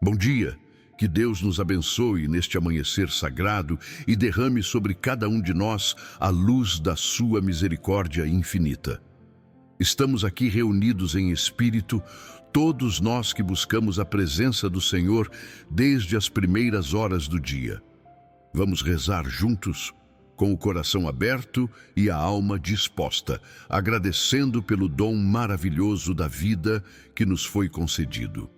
Bom dia, que Deus nos abençoe neste amanhecer sagrado e derrame sobre cada um de nós a luz da sua misericórdia infinita. Estamos aqui reunidos em espírito, todos nós que buscamos a presença do Senhor desde as primeiras horas do dia. Vamos rezar juntos, com o coração aberto e a alma disposta, agradecendo pelo dom maravilhoso da vida que nos foi concedido.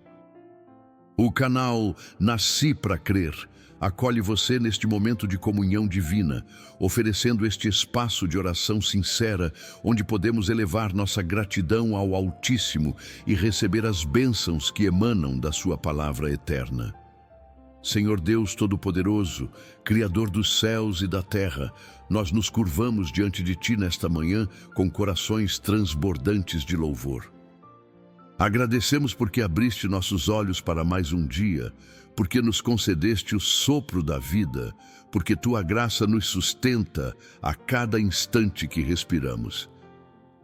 O canal Nasci para Crer acolhe você neste momento de comunhão divina, oferecendo este espaço de oração sincera, onde podemos elevar nossa gratidão ao Altíssimo e receber as bênçãos que emanam da sua palavra eterna. Senhor Deus Todo-Poderoso, Criador dos céus e da terra, nós nos curvamos diante de Ti nesta manhã com corações transbordantes de louvor. Agradecemos porque abriste nossos olhos para mais um dia, porque nos concedeste o sopro da vida, porque Tua graça nos sustenta a cada instante que respiramos.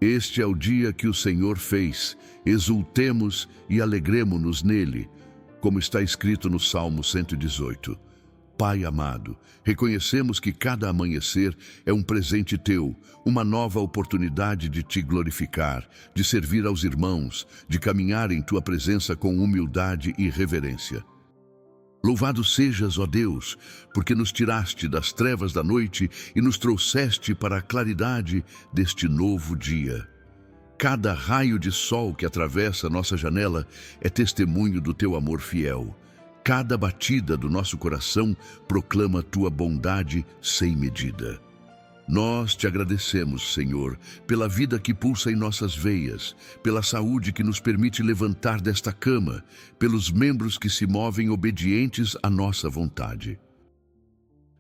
Este é o dia que o Senhor fez, exultemos e alegremo-nos nele, como está escrito no Salmo 118. Pai amado, reconhecemos que cada amanhecer é um presente Teu, uma nova oportunidade de Te glorificar, de servir aos irmãos, de caminhar em Tua presença com humildade e reverência. Louvado sejas, ó Deus, porque nos tiraste das trevas da noite e nos trouxeste para a claridade deste novo dia. Cada raio de sol que atravessa nossa janela é testemunho do Teu amor fiel. Cada batida do nosso coração proclama Tua bondade sem medida. Nós Te agradecemos, Senhor, pela vida que pulsa em nossas veias, pela saúde que nos permite levantar desta cama, pelos membros que se movem obedientes à nossa vontade.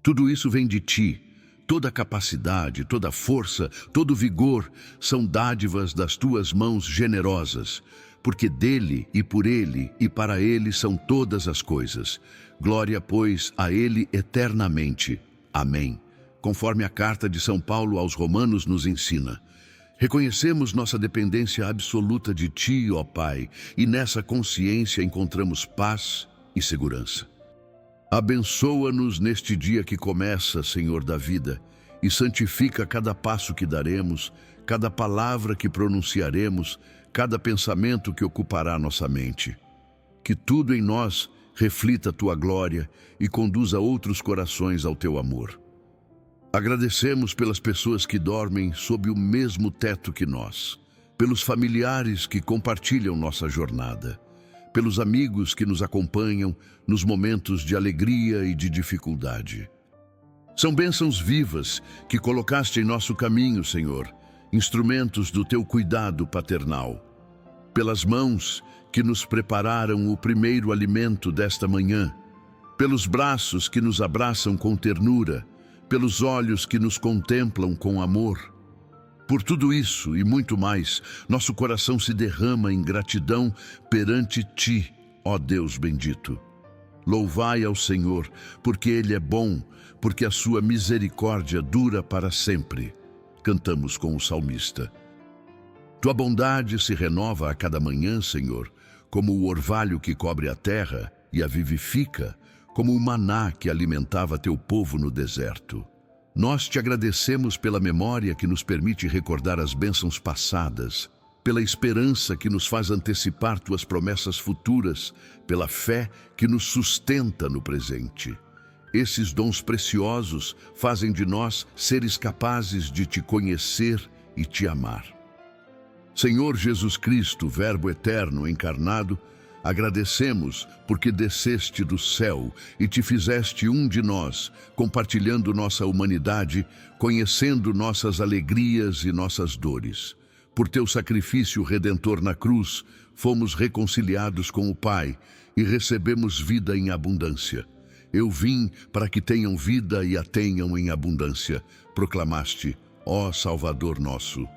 Tudo isso vem de Ti. Toda capacidade, toda força, todo vigor são dádivas das Tuas mãos generosas, porque dele e por ele e para ele são todas as coisas. Glória, pois, a ele eternamente. Amém. Conforme a carta de São Paulo aos Romanos nos ensina. Reconhecemos nossa dependência absoluta de Ti, ó Pai, e nessa consciência encontramos paz e segurança. Abençoa-nos neste dia que começa, Senhor da vida, e santifica cada passo que daremos, cada palavra que pronunciaremos, cada pensamento que ocupará nossa mente. Que tudo em nós reflita Tua glória e conduza outros corações ao Teu amor. Agradecemos pelas pessoas que dormem sob o mesmo teto que nós, pelos familiares que compartilham nossa jornada, pelos amigos que nos acompanham nos momentos de alegria e de dificuldade. São bênçãos vivas que colocaste em nosso caminho, Senhor, instrumentos do Teu cuidado paternal. Pelas mãos que nos prepararam o primeiro alimento desta manhã, pelos braços que nos abraçam com ternura, pelos olhos que nos contemplam com amor. Por tudo isso e muito mais, nosso coração se derrama em gratidão perante Ti, ó Deus bendito. Louvai ao Senhor, porque Ele é bom, porque a sua misericórdia dura para sempre. Cantamos com o salmista. Tua bondade se renova a cada manhã, Senhor, como o orvalho que cobre a terra e a vivifica, como o maná que alimentava Teu povo no deserto. Nós Te agradecemos pela memória que nos permite recordar as bênçãos passadas, pela esperança que nos faz antecipar Tuas promessas futuras, pela fé que nos sustenta no presente. Esses dons preciosos fazem de nós seres capazes de Te conhecer e Te amar. Senhor Jesus Cristo, Verbo eterno encarnado, agradecemos porque desceste do céu e Te fizeste um de nós, compartilhando nossa humanidade, conhecendo nossas alegrias e nossas dores. Por Teu sacrifício redentor na cruz, fomos reconciliados com o Pai e recebemos vida em abundância. Eu vim para que tenham vida e a tenham em abundância, proclamaste, ó Salvador nosso.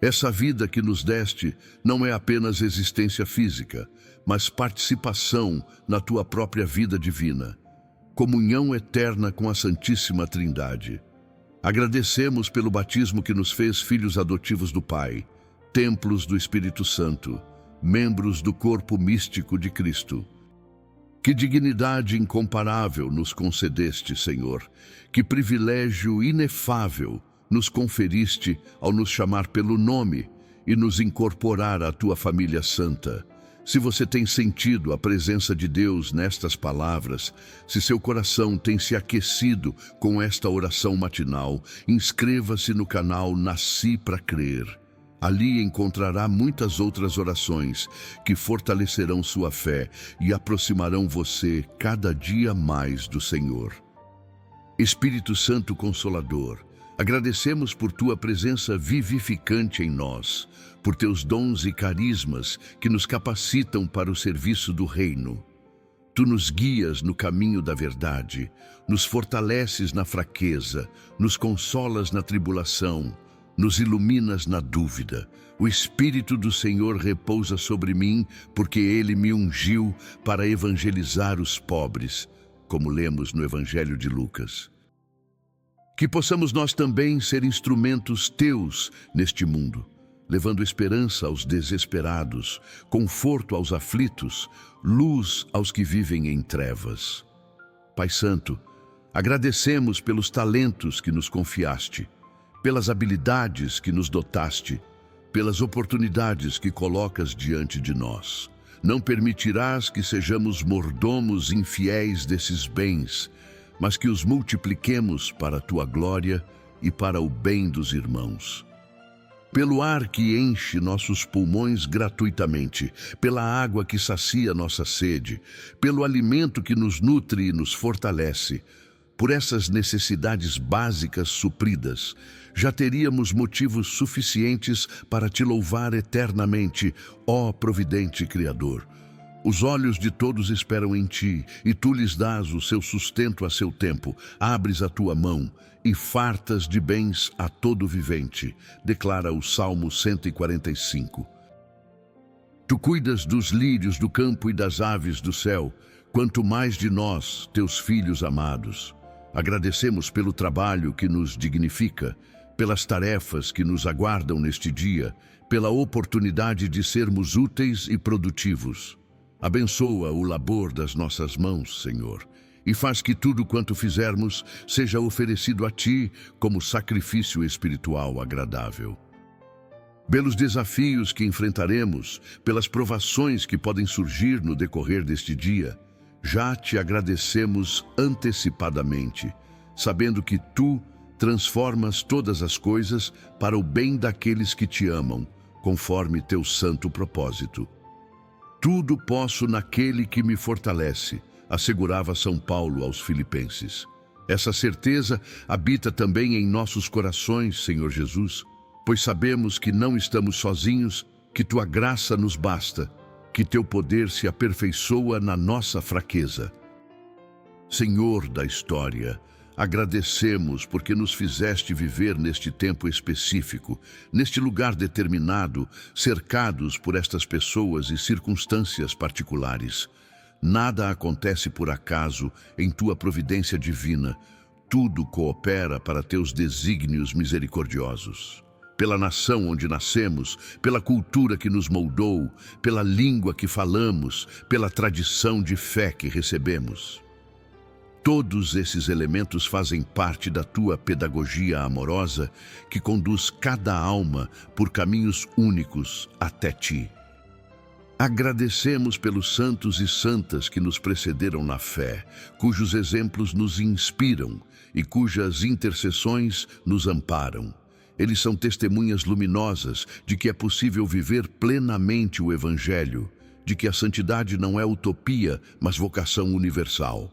Essa vida que nos deste não é apenas existência física, mas participação na Tua própria vida divina, comunhão eterna com a Santíssima Trindade. Agradecemos pelo batismo que nos fez filhos adotivos do Pai, templos do Espírito Santo, membros do corpo místico de Cristo. Que dignidade incomparável nos concedeste, Senhor. Que privilégio inefável nos conferiste ao nos chamar pelo nome e nos incorporar à tua família santa. Se você tem sentido a presença de Deus nestas palavras, se seu coração tem se aquecido com esta oração matinal, inscreva-se no canal Nasci para Crer. Ali encontrará muitas outras orações que fortalecerão sua fé e aproximarão você cada dia mais do Senhor. Espírito Santo Consolador, agradecemos por tua presença vivificante em nós, por teus dons e carismas que nos capacitam para o serviço do reino. Tu nos guias no caminho da verdade, nos fortaleces na fraqueza, nos consolas na tribulação, nos iluminas na dúvida. O Espírito do Senhor repousa sobre mim, porque Ele me ungiu para evangelizar os pobres, como lemos no Evangelho de Lucas. Que possamos nós também ser instrumentos teus neste mundo, levando esperança aos desesperados, conforto aos aflitos, luz aos que vivem em trevas. Pai Santo, agradecemos pelos talentos que nos confiaste, pelas habilidades que nos dotaste, pelas oportunidades que colocas diante de nós. Não permitirás que sejamos mordomos infiéis desses bens, mas que os multipliquemos para a tua glória e para o bem dos irmãos. Pelo ar que enche nossos pulmões gratuitamente, pela água que sacia nossa sede, pelo alimento que nos nutre e nos fortalece, por essas necessidades básicas supridas, já teríamos motivos suficientes para te louvar eternamente, ó providente Criador. Os olhos de todos esperam em ti, e tu lhes dás o seu sustento a seu tempo. Abres a tua mão e fartas de bens a todo vivente, declara o Salmo 145. Tu cuidas dos lírios do campo e das aves do céu, quanto mais de nós, teus filhos amados. Agradecemos pelo trabalho que nos dignifica, pelas tarefas que nos aguardam neste dia, pela oportunidade de sermos úteis e produtivos. Abençoa o labor das nossas mãos, Senhor, e faz que tudo quanto fizermos seja oferecido a Ti como sacrifício espiritual agradável. Pelos desafios que enfrentaremos, pelas provações que podem surgir no decorrer deste dia, já te agradecemos antecipadamente, sabendo que Tu transformas todas as coisas para o bem daqueles que te amam, conforme Teu santo propósito. Tudo posso naquele que me fortalece, assegurava São Paulo aos Filipenses. Essa certeza habita também em nossos corações, Senhor Jesus, pois sabemos que não estamos sozinhos, que Tua graça nos basta, que Teu poder se aperfeiçoa na nossa fraqueza. Senhor da história, agradecemos porque nos fizeste viver neste tempo específico, neste lugar determinado, cercados por estas pessoas e circunstâncias particulares. Nada acontece por acaso em Tua providência divina. Tudo coopera para Teus desígnios misericordiosos. Pela nação onde nascemos, pela cultura que nos moldou, pela língua que falamos, pela tradição de fé que recebemos. Todos esses elementos fazem parte da Tua pedagogia amorosa que conduz cada alma por caminhos únicos até Ti. Agradecemos pelos santos e santas que nos precederam na fé, cujos exemplos nos inspiram e cujas intercessões nos amparam. Eles são testemunhas luminosas de que é possível viver plenamente o Evangelho, de que a santidade não é utopia, mas vocação universal.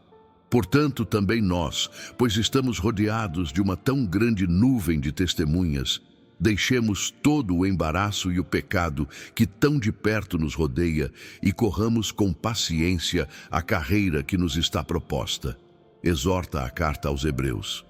Portanto, também nós, pois estamos rodeados de uma tão grande nuvem de testemunhas, deixemos todo o embaraço e o pecado que tão de perto nos rodeia e corramos com paciência a carreira que nos está proposta. Exorta a carta aos Hebreus.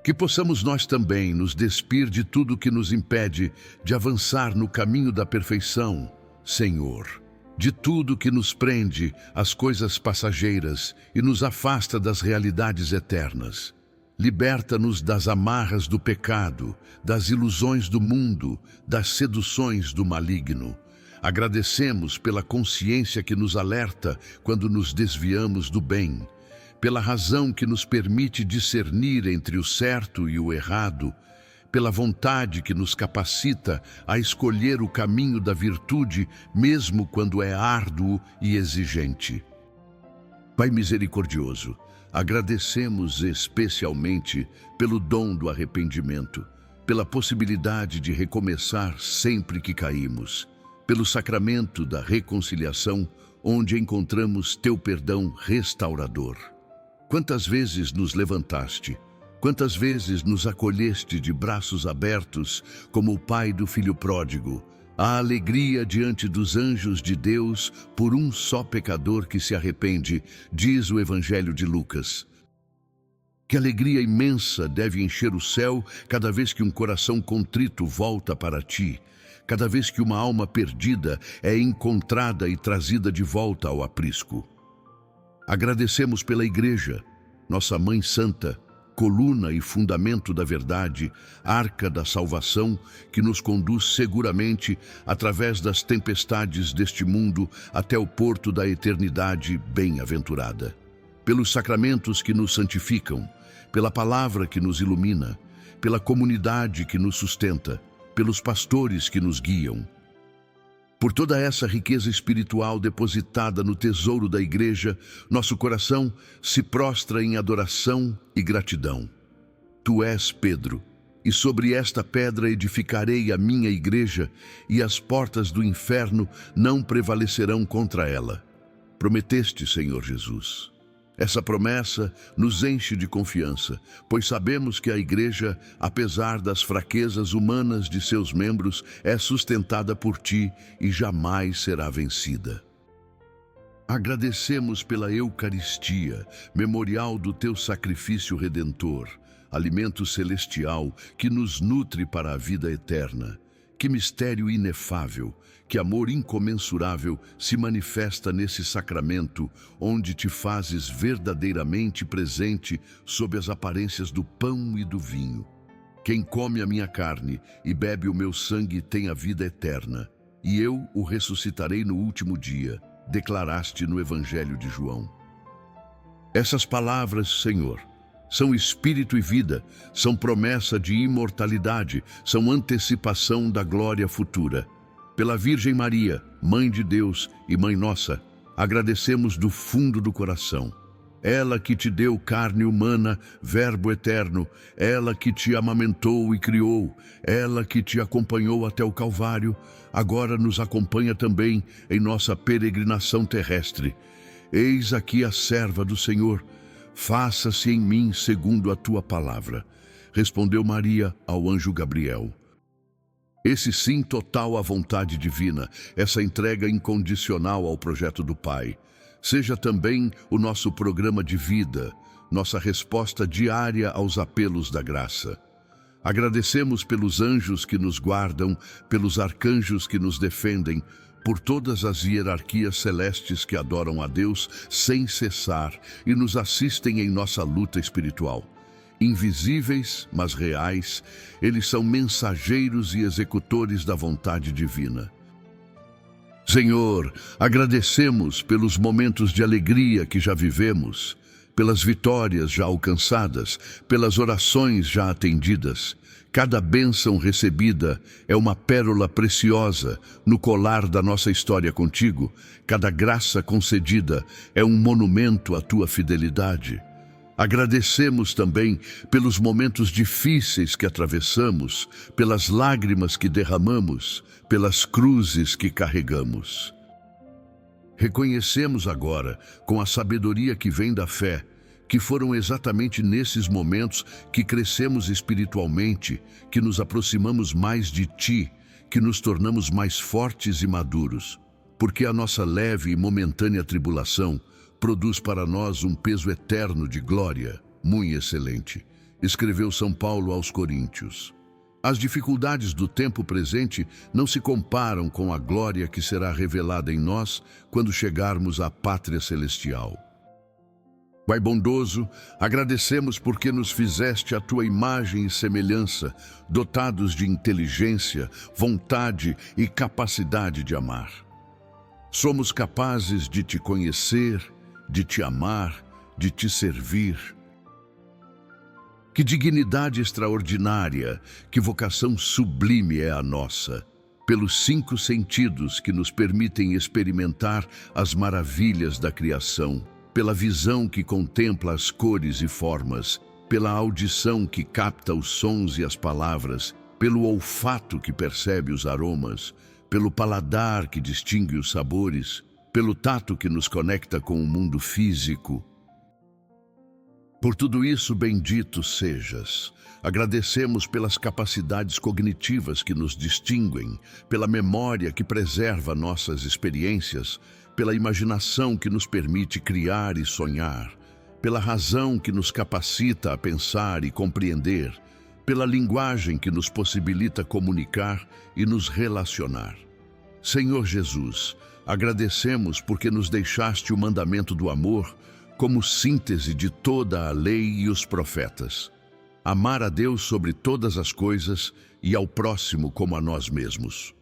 Que possamos nós também nos despir de tudo que nos impede de avançar no caminho da perfeição, Senhor. De tudo que nos prende às coisas passageiras e nos afasta das realidades eternas. Liberta-nos das amarras do pecado, das ilusões do mundo, das seduções do maligno. Agradecemos pela consciência que nos alerta quando nos desviamos do bem, pela razão que nos permite discernir entre o certo e o errado, pela vontade que nos capacita a escolher o caminho da virtude, mesmo quando é árduo e exigente. Pai misericordioso, agradecemos especialmente pelo dom do arrependimento, pela possibilidade de recomeçar sempre que caímos, pelo sacramento da reconciliação, onde encontramos teu perdão restaurador. Quantas vezes nos levantaste, quantas vezes nos acolheste de braços abertos, como o pai do filho pródigo, a alegria diante dos anjos de Deus por um só pecador que se arrepende, diz o Evangelho de Lucas. Que alegria imensa deve encher o céu cada vez que um coração contrito volta para ti, cada vez que uma alma perdida é encontrada e trazida de volta ao aprisco. Agradecemos pela Igreja, nossa Mãe Santa, coluna e fundamento da verdade, arca da salvação, que nos conduz seguramente através das tempestades deste mundo até o porto da eternidade bem-aventurada. Pelos sacramentos que nos santificam, pela palavra que nos ilumina, pela comunidade que nos sustenta, pelos pastores que nos guiam. Por toda essa riqueza espiritual depositada no tesouro da Igreja, nosso coração se prostra em adoração e gratidão. Tu és Pedro, e sobre esta pedra edificarei a minha Igreja, e as portas do inferno não prevalecerão contra ela. Prometeste, Senhor Jesus. Essa promessa nos enche de confiança, pois sabemos que a Igreja, apesar das fraquezas humanas de seus membros, é sustentada por ti e jamais será vencida. Agradecemos pela Eucaristia, memorial do teu sacrifício redentor, alimento celestial que nos nutre para a vida eterna. Que mistério inefável, que amor incomensurável se manifesta nesse sacramento, onde te fazes verdadeiramente presente sob as aparências do pão e do vinho. Quem come a minha carne e bebe o meu sangue tem a vida eterna, e eu o ressuscitarei no último dia, declaraste no Evangelho de João. Essas palavras, Senhor, são espírito e vida, são promessa de imortalidade, são antecipação da glória futura. Pela Virgem Maria, Mãe de Deus e Mãe Nossa, agradecemos do fundo do coração. Ela que te deu carne humana, Verbo eterno, ela que te amamentou e criou, ela que te acompanhou até o Calvário, agora nos acompanha também em nossa peregrinação terrestre. Eis aqui a serva do Senhor, faça-se em mim segundo a tua palavra. Respondeu Maria ao anjo Gabriel. Esse sim total à vontade divina, essa entrega incondicional ao projeto do Pai, seja também o nosso programa de vida, nossa resposta diária aos apelos da graça. Agradecemos pelos anjos que nos guardam, pelos arcanjos que nos defendem, por todas as hierarquias celestes que adoram a Deus sem cessar e nos assistem em nossa luta espiritual. Invisíveis, mas reais, eles são mensageiros e executores da vontade divina. Senhor, agradecemos pelos momentos de alegria que já vivemos, pelas vitórias já alcançadas, pelas orações já atendidas. Cada bênção recebida é uma pérola preciosa no colar da nossa história contigo. Cada graça concedida é um monumento à tua fidelidade. Agradecemos também pelos momentos difíceis que atravessamos, pelas lágrimas que derramamos, pelas cruzes que carregamos. Reconhecemos agora, com a sabedoria que vem da fé, que foram exatamente nesses momentos que crescemos espiritualmente, que nos aproximamos mais de Ti, que nos tornamos mais fortes e maduros, porque a nossa leve e momentânea tribulação produz para nós um peso eterno de glória, muito excelente, escreveu São Paulo aos Coríntios. As dificuldades do tempo presente não se comparam com a glória que será revelada em nós quando chegarmos à pátria celestial. Pai bondoso, agradecemos porque nos fizeste a tua imagem e semelhança, dotados de inteligência, vontade e capacidade de amar. Somos capazes de te conhecer, de te amar, de te servir. Que dignidade extraordinária, que vocação sublime é a nossa, pelos 5 sentidos que nos permitem experimentar as maravilhas da criação, pela visão que contempla as cores e formas, pela audição que capta os sons e as palavras, pelo olfato que percebe os aromas, pelo paladar que distingue os sabores, pelo tato que nos conecta com o mundo físico. Por tudo isso, bendito sejas. Agradecemos pelas capacidades cognitivas que nos distinguem, pela memória que preserva nossas experiências, pela imaginação que nos permite criar e sonhar, pela razão que nos capacita a pensar e compreender, pela linguagem que nos possibilita comunicar e nos relacionar. Senhor Jesus, agradecemos porque nos deixaste o mandamento do amor como síntese de toda a lei e os profetas. Amar a Deus sobre todas as coisas e ao próximo como a nós mesmos.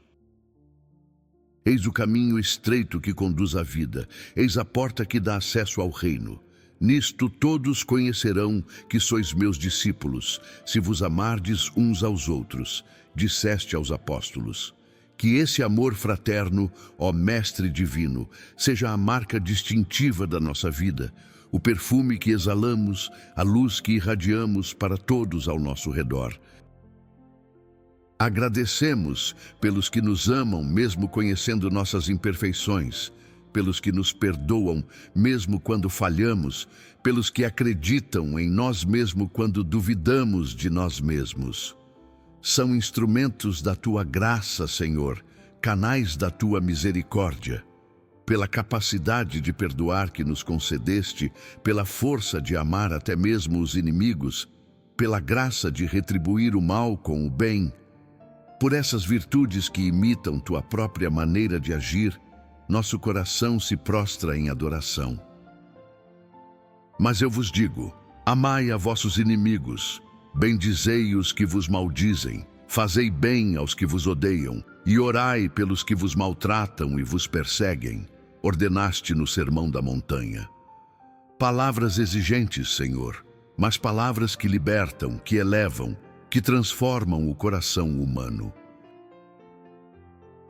Eis o caminho estreito que conduz à vida, eis a porta que dá acesso ao reino. Nisto todos conhecerão que sois meus discípulos, se vos amardes uns aos outros, disseste aos apóstolos. Que esse amor fraterno, ó Mestre Divino, seja a marca distintiva da nossa vida, o perfume que exalamos, a luz que irradiamos para todos ao nosso redor. Agradecemos pelos que nos amam, mesmo conhecendo nossas imperfeições, pelos que nos perdoam, mesmo quando falhamos, pelos que acreditam em nós mesmos quando duvidamos de nós mesmos. São instrumentos da tua graça, Senhor, canais da tua misericórdia. Pela capacidade de perdoar que nos concedeste, pela força de amar até mesmo os inimigos, pela graça de retribuir o mal com o bem, por essas virtudes que imitam tua própria maneira de agir, nosso coração se prostra em adoração. Mas eu vos digo, amai a vossos inimigos, bendizei os que vos maldizem, fazei bem aos que vos odeiam, e orai pelos que vos maltratam e vos perseguem, ordenaste no Sermão da Montanha. Palavras exigentes, Senhor, mas palavras que libertam, que elevam, que transformam o coração humano.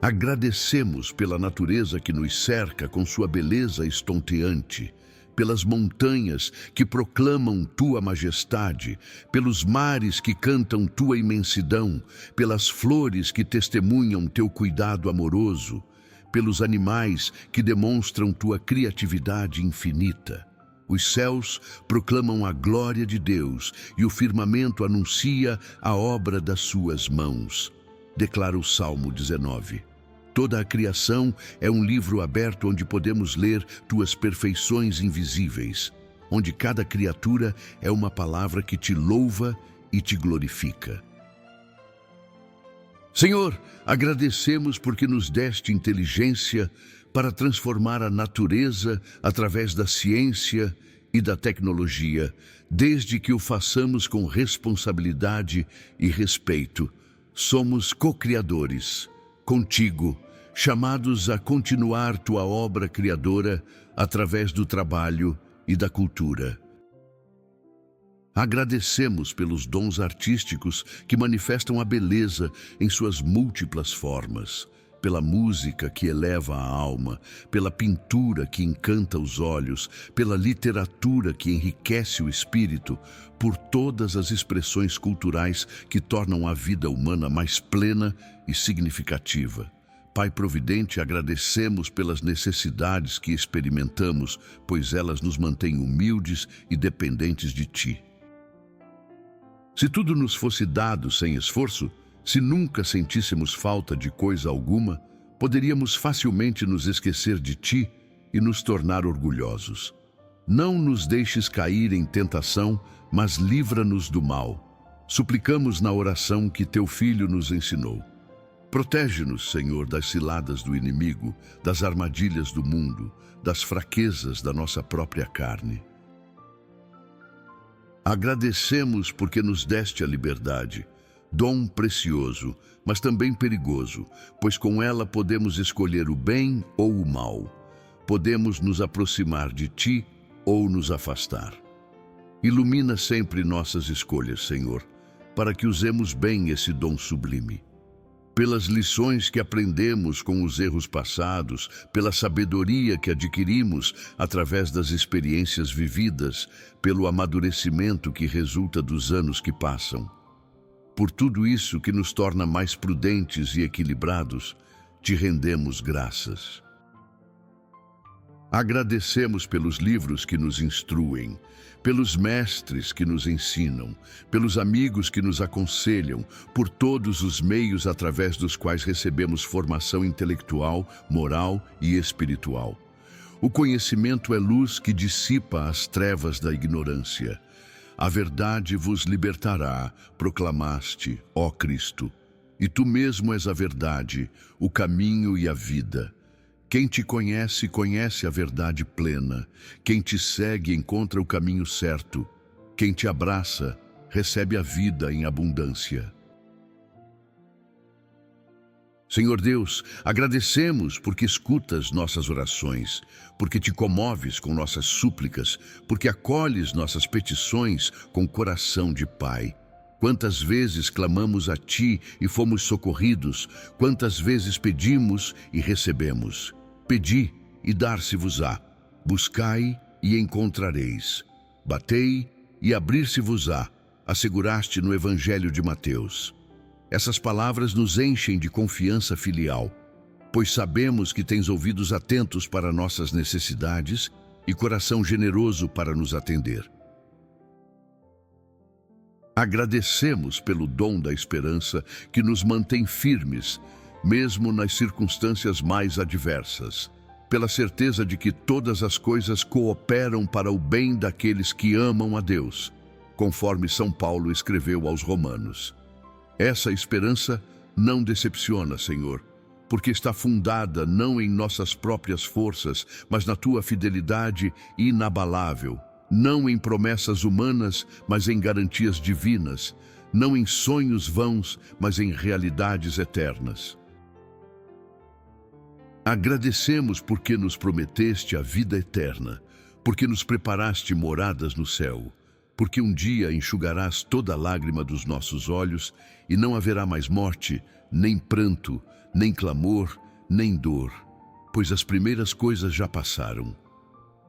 Agradecemos pela natureza que nos cerca com sua beleza estonteante, pelas montanhas que proclamam tua majestade, pelos mares que cantam tua imensidão, pelas flores que testemunham teu cuidado amoroso, pelos animais que demonstram tua criatividade infinita. Os céus proclamam a glória de Deus e o firmamento anuncia a obra das suas mãos. Declara o Salmo 19. Toda a criação é um livro aberto onde podemos ler tuas perfeições invisíveis, onde cada criatura é uma palavra que te louva e te glorifica. Senhor, agradecemos porque nos deste inteligência para transformar a natureza através da ciência e da tecnologia, desde que o façamos com responsabilidade e respeito. Somos co-criadores, contigo, chamados a continuar tua obra criadora através do trabalho e da cultura. Agradecemos pelos dons artísticos que manifestam a beleza em suas múltiplas formas, pela música que eleva a alma, pela pintura que encanta os olhos, pela literatura que enriquece o espírito, por todas as expressões culturais que tornam a vida humana mais plena e significativa. Pai Providente, agradecemos pelas necessidades que experimentamos, pois elas nos mantêm humildes e dependentes de Ti. Se tudo nos fosse dado sem esforço, se nunca sentíssemos falta de coisa alguma, poderíamos facilmente nos esquecer de Ti e nos tornar orgulhosos. Não nos deixes cair em tentação, mas livra-nos do mal. Suplicamos na oração que Teu Filho nos ensinou. Protege-nos, Senhor, das ciladas do inimigo, das armadilhas do mundo, das fraquezas da nossa própria carne. Agradecemos porque nos deste a liberdade, dom precioso, mas também perigoso, pois com ela podemos escolher o bem ou o mal. Podemos nos aproximar de Ti ou nos afastar. Ilumina sempre nossas escolhas, Senhor, para que usemos bem esse dom sublime. Pelas lições que aprendemos com os erros passados, pela sabedoria que adquirimos através das experiências vividas, pelo amadurecimento que resulta dos anos que passam. Por tudo isso que nos torna mais prudentes e equilibrados, te rendemos graças. Agradecemos pelos livros que nos instruem, pelos mestres que nos ensinam, pelos amigos que nos aconselham, por todos os meios através dos quais recebemos formação intelectual, moral e espiritual. O conhecimento é luz que dissipa as trevas da ignorância. A verdade vos libertará, proclamaste, ó Cristo. E tu mesmo és a verdade, o caminho e a vida. Quem te conhece, conhece a verdade plena. Quem te segue, encontra o caminho certo. Quem te abraça, recebe a vida em abundância. Senhor Deus, agradecemos porque escutas nossas orações, porque te comoves com nossas súplicas, porque acolhes nossas petições com coração de Pai. Quantas vezes clamamos a Ti e fomos socorridos, quantas vezes pedimos e recebemos. Pedi e dar-se-vos-á, buscai e encontrareis, batei e abrir-se-vos-á, asseguraste no Evangelho de Mateus. Essas palavras nos enchem de confiança filial, pois sabemos que tens ouvidos atentos para nossas necessidades e coração generoso para nos atender. Agradecemos pelo dom da esperança que nos mantém firmes, mesmo nas circunstâncias mais adversas, pela certeza de que todas as coisas cooperam para o bem daqueles que amam a Deus, conforme São Paulo escreveu aos Romanos. Essa esperança não decepciona, Senhor, porque está fundada não em nossas próprias forças, mas na Tua fidelidade inabalável, não em promessas humanas, mas em garantias divinas, não em sonhos vãos, mas em realidades eternas. Agradecemos porque nos prometeste a vida eterna, porque nos preparaste moradas no céu, porque um dia enxugarás toda lágrima dos nossos olhos e não haverá mais morte, nem pranto, nem clamor, nem dor, pois as primeiras coisas já passaram.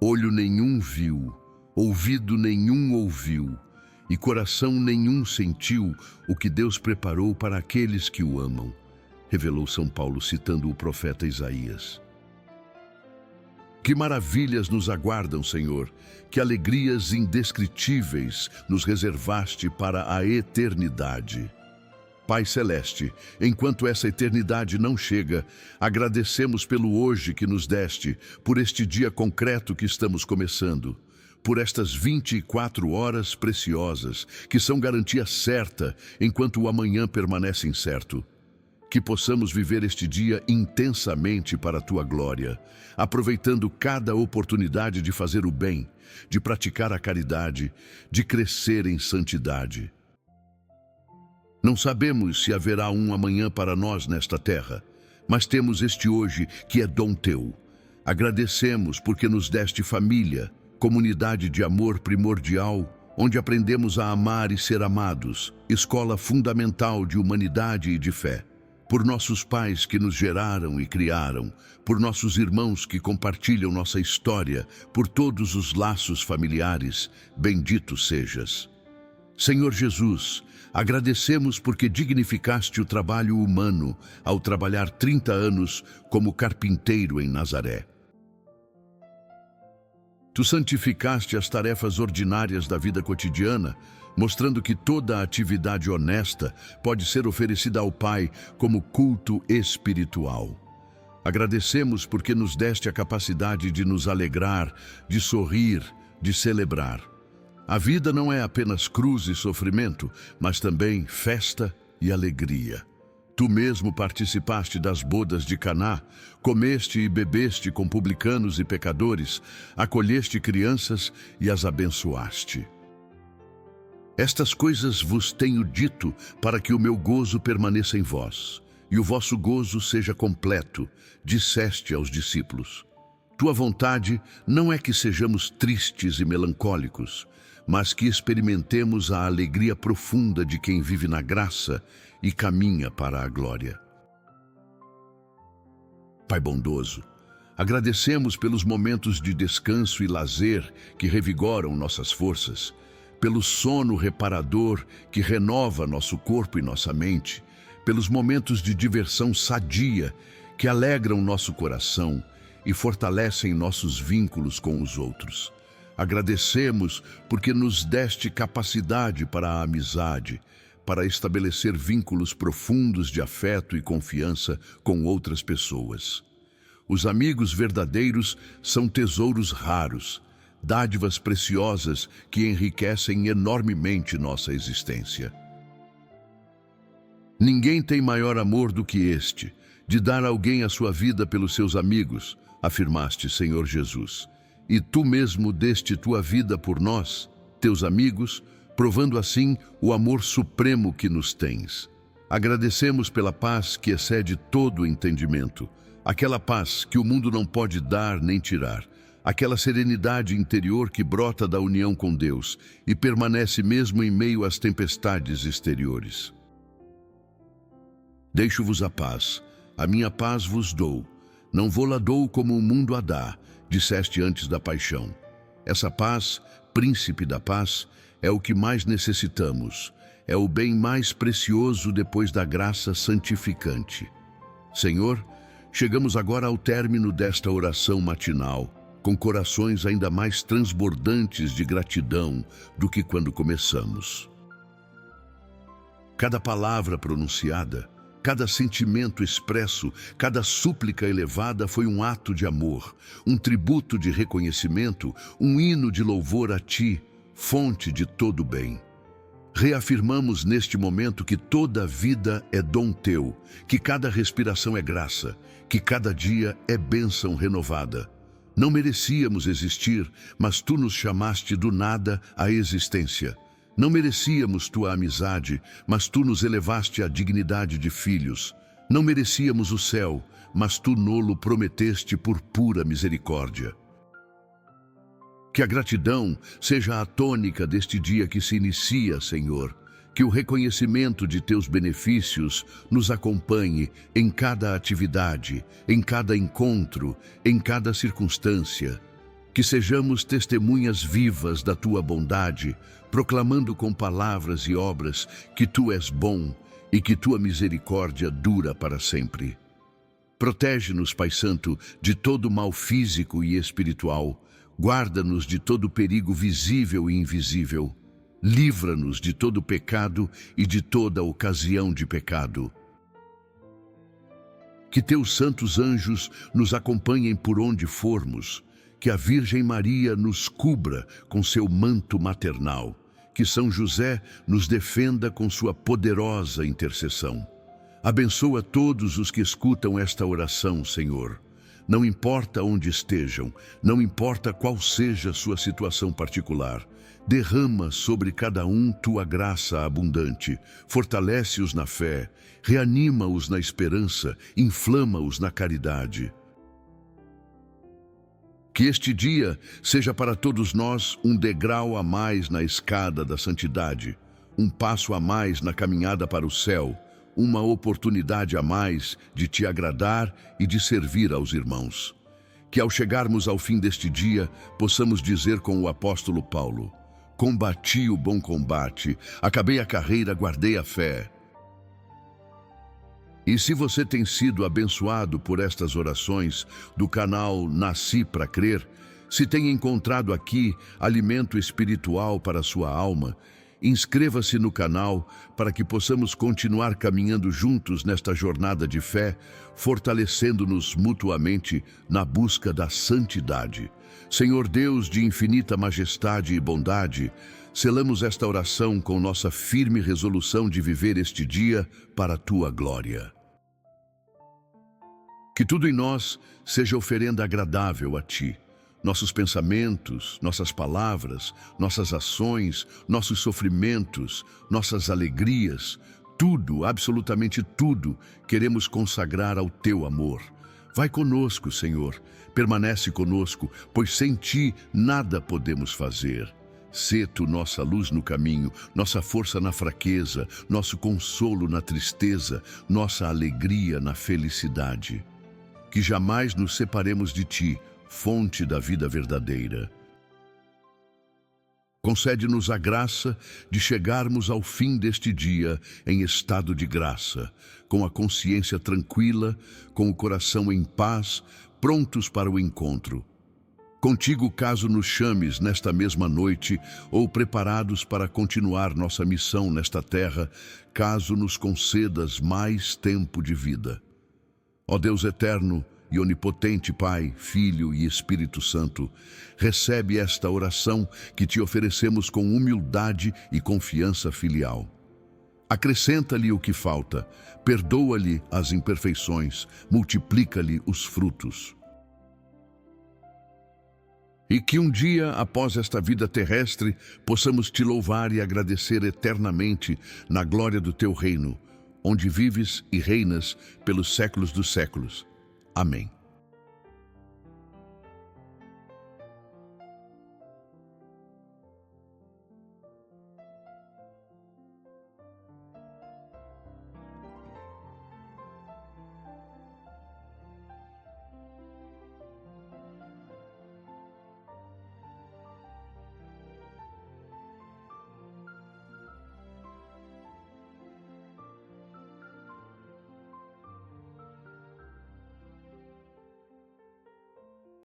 Olho nenhum viu, ouvido nenhum ouviu, e coração nenhum sentiu o que Deus preparou para aqueles que o amam, revelou São Paulo citando o profeta Isaías. Que maravilhas nos aguardam, Senhor, que alegrias indescritíveis nos reservaste para a eternidade. Pai Celeste, enquanto essa eternidade não chega, agradecemos pelo hoje que nos deste, por este dia concreto que estamos começando, por estas 24 horas preciosas, que são garantia certa, enquanto o amanhã permanece incerto. Que possamos viver este dia intensamente para a Tua glória, aproveitando cada oportunidade de fazer o bem, de praticar a caridade, de crescer em santidade. Não sabemos se haverá um amanhã para nós nesta terra, mas temos este hoje que é dom Teu. Agradecemos porque nos deste família, comunidade de amor primordial, onde aprendemos a amar e ser amados, escola fundamental de humanidade e de fé. Por nossos pais que nos geraram e criaram, por nossos irmãos que compartilham nossa história, por todos os laços familiares, bendito sejas. Senhor Jesus, agradecemos porque dignificaste o trabalho humano ao trabalhar 30 anos como carpinteiro em Nazaré. Tu santificaste as tarefas ordinárias da vida cotidiana, mostrando que toda atividade honesta pode ser oferecida ao Pai como culto espiritual. Agradecemos porque nos deste a capacidade de nos alegrar, de sorrir, de celebrar. A vida não é apenas cruz e sofrimento, mas também festa e alegria. Tu mesmo participaste das bodas de Caná, comeste e bebeste com publicanos e pecadores, acolheste crianças e as abençoaste. Estas coisas vos tenho dito para que o meu gozo permaneça em vós, e o vosso gozo seja completo, disseste aos discípulos. Tua vontade não é que sejamos tristes e melancólicos, mas que experimentemos a alegria profunda de quem vive na graça e caminha para a glória. Pai bondoso, agradecemos pelos momentos de descanso e lazer que revigoram nossas forças, pelo sono reparador que renova nosso corpo e nossa mente, pelos momentos de diversão sadia que alegram nosso coração e fortalecem nossos vínculos com os outros. Agradecemos porque nos deste capacidade para a amizade, para estabelecer vínculos profundos de afeto e confiança com outras pessoas. Os amigos verdadeiros são tesouros raros, dádivas preciosas que enriquecem enormemente nossa existência. Ninguém tem maior amor do que este, de dar a alguém a sua vida pelos seus amigos, afirmaste, Senhor Jesus. E tu mesmo deste tua vida por nós, teus amigos, provando assim o amor supremo que nos tens. Agradecemos pela paz que excede todo o entendimento, aquela paz que o mundo não pode dar nem tirar, aquela serenidade interior que brota da união com Deus e permanece mesmo em meio às tempestades exteriores. Deixo-vos a paz, a minha paz vos dou. Não vou-la dou como o mundo a dá, disseste antes da paixão. Essa paz, príncipe da paz, é o que mais necessitamos, é o bem mais precioso depois da graça santificante. Senhor, chegamos agora ao término desta oração matinal, com corações ainda mais transbordantes de gratidão do que quando começamos. Cada palavra pronunciada, cada sentimento expresso, cada súplica elevada foi um ato de amor, um tributo de reconhecimento, um hino de louvor a Ti, fonte de todo bem. Reafirmamos neste momento que toda vida é dom Teu, que cada respiração é graça, que cada dia é bênção renovada. Não merecíamos existir, mas Tu nos chamaste do nada à existência. Não merecíamos Tua amizade, mas Tu nos elevaste à dignidade de filhos. Não merecíamos o céu, mas Tu nolo prometeste por pura misericórdia. Que a gratidão seja a tônica deste dia que se inicia, Senhor. Que o reconhecimento de Teus benefícios nos acompanhe em cada atividade, em cada encontro, em cada circunstância. Que sejamos testemunhas vivas da Tua bondade, proclamando com palavras e obras que Tu és bom e que Tua misericórdia dura para sempre. Protege-nos, Pai Santo, de todo mal físico e espiritual. Guarda-nos de todo perigo visível e invisível. Livra-nos de todo pecado e de toda ocasião de pecado. Que Teus santos anjos nos acompanhem por onde formos. Que a Virgem Maria nos cubra com seu manto maternal. Que São José nos defenda com sua poderosa intercessão. Abençoa todos os que escutam esta oração, Senhor. Não importa onde estejam, não importa qual seja a sua situação particular. Derrama sobre cada um Tua graça abundante, fortalece-os na fé, reanima-os na esperança, inflama-os na caridade. Que este dia seja para todos nós um degrau a mais na escada da santidade, um passo a mais na caminhada para o céu, uma oportunidade a mais de Te agradar e de servir aos irmãos. Que ao chegarmos ao fim deste dia, possamos dizer com o apóstolo Paulo: combati o bom combate, acabei a carreira, guardei a fé. E se você tem sido abençoado por estas orações do canal Nasci para Crer, se tem encontrado aqui alimento espiritual para a sua alma, inscreva-se no canal para que possamos continuar caminhando juntos nesta jornada de fé, fortalecendo-nos mutuamente na busca da santidade. Senhor Deus de infinita majestade e bondade, selamos esta oração com nossa firme resolução de viver este dia para a Tua glória. Que tudo em nós seja oferenda agradável a Ti, nossos pensamentos, nossas palavras, nossas ações, nossos sofrimentos, nossas alegrias, tudo, absolutamente tudo, queremos consagrar ao Teu amor. Vai conosco, Senhor, permanece conosco, pois sem Ti nada podemos fazer. Sê Tu nossa luz no caminho, nossa força na fraqueza, nosso consolo na tristeza, nossa alegria na felicidade. Que jamais nos separemos de Ti, fonte da vida verdadeira. Concede-nos a graça de chegarmos ao fim deste dia em estado de graça, com a consciência tranquila, com o coração em paz, prontos para o encontro. Contigo, caso nos chames nesta mesma noite, ou preparados para continuar nossa missão nesta terra, caso nos concedas mais tempo de vida. Ó Deus eterno e onipotente Pai, Filho e Espírito Santo, recebe esta oração que te oferecemos com humildade e confiança filial. Acrescenta-lhe o que falta, perdoa-lhe as imperfeições, multiplica-lhe os frutos. E que um dia, após esta vida terrestre, possamos te louvar e agradecer eternamente na glória do teu reino, onde vives e reinas pelos séculos dos séculos. Amém.